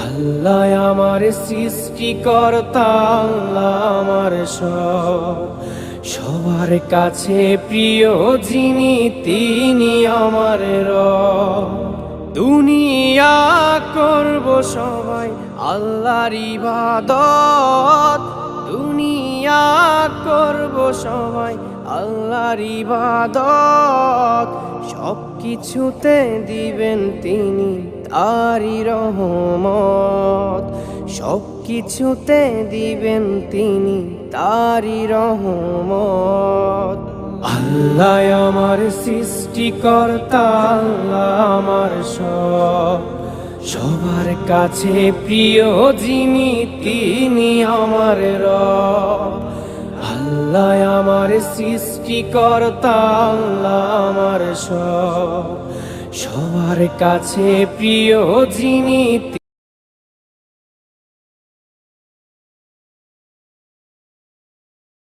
আল্লাহ আমার সৃষ্টিকর্তা, আল্লাহ আমার সব, সবার কাছে প্রিয় যিনি তিনি আমার রব। দুনিয়া করব সবাই আল্লাহর ইবাদত, দুনিয়া করব সবাই আল্লাহর ইবাদত, সব কিছুতে দিবেন তিনি তারি রহমত, সব কিছুতে দিবেন তিনি তারি রহমত। আল্লাহ আমার সৃষ্টিকর্তা, আল্লাহ আমার সব, সবার কাছে প্রিয় যিনি তিনি আমার রব। আল্লাহ আমার সৃষ্টিকর্তা, আল্লাহ আমার সব, সবার কাছে প্রিয় যিনি